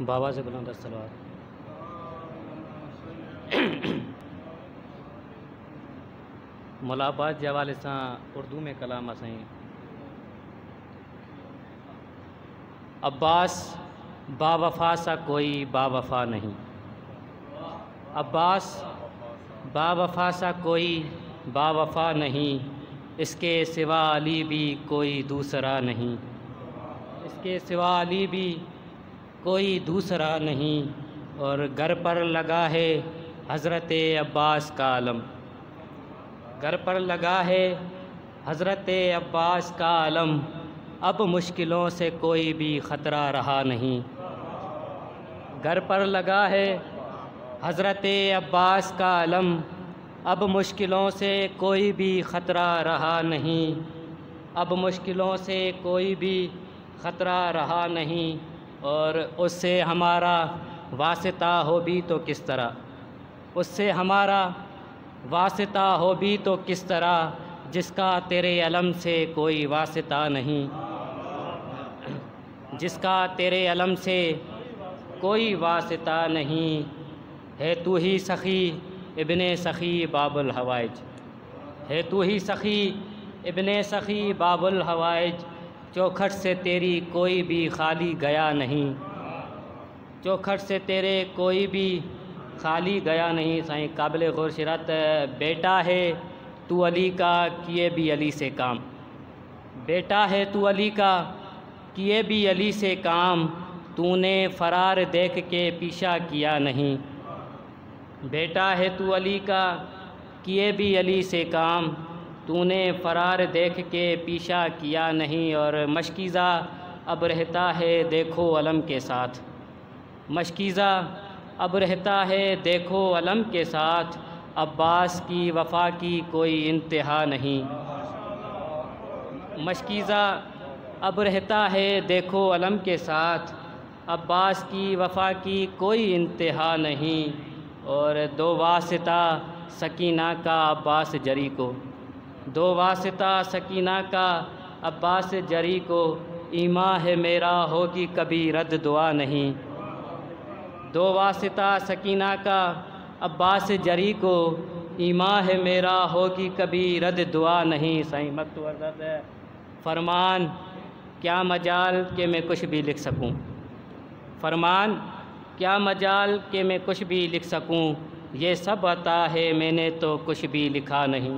بابا سے بلند الصلوات۔ ملابات کے حوالے سے اردو میں کلام اسیں عباس با وفا سا کوئی با وفا نہیں، عباس با وفا سا کوئی با وفا نہیں، اس کے سوا علی بھی کوئی دوسرا نہیں، اس کے سوا علی بھی کوئی دوسرا نہیں، اور گھر پر لگا ہے حضرت عباس کا علم، گھر پر لگا ہے حضرت عباس کا علم، اب مشکلوں سے کوئی بھی خطرہ رہا نہیں، گھر پر لگا ہے حضرت عباس کا علم، اب مشکلوں سے کوئی بھی خطرہ رہا نہیں، اب مشکلوں سے کوئی بھی خطرہ رہا نہیں، اور اس سے ہمارا واسطہ ہو بھی تو کس طرح، اس سے ہمارا واسطہ ہو بھی تو کس طرح، جس کا تیرے علم سے کوئی واسطہ نہیں، جس کا تیرے علم سے کوئی واسطہ نہیں، ہے تو ہی سخی ابن سخی باب الحوائج، ہے تو ہی سخی ابن سخی باب الحوائج، چوکھٹ سے تیری کوئی بھی خالی گیا نہیں، چوکھٹ سے تیرے کوئی بھی خالی گیا نہیں۔ سائیں قابل غور شرات بیٹا ہے تو علی کا کیے بھی علی سے کام، بیٹا ہے تو علی کا کیے بھی علی سے کام، تو نے فرار دیکھ کے پیچھا کیا نہیں، بیٹا ہے تو علی کا کیے بھی علی سے کام، تو نے فرار دیکھ کے پیچھا کیا نہیں، اور مشکیزہ اب رہتا ہے دیکھو علم کے ساتھ، مشکیزہ اب رہتا ہے دیکھو علم کے ساتھ، عباس کی وفا کی کوئی انتہا نہیں، مشکیزہ اب رہتا ہے دیکھو علم کے ساتھ، عباس کی وفا کی کوئی انتہا نہیں، اور دو واسطہ سکینہ کا عباس جری کو، دو واسطہ سکینہ کا عباس جری کو، ایمان ہے میرا ہوگی کبھی رد دعا نہیں، دو واسطہ سکینہ کا عباس جری کو، ایمان ہے میرا ہوگی کبھی رد دعا نہیں۔ سائیں مکتوب عرض ہے فرمان کیا مجال کہ میں کچھ بھی لکھ سکوں، فرمان کیا مجال کہ میں کچھ بھی لکھ سکوں، یہ سب عطا ہے میں نے تو کچھ بھی لکھا نہیں۔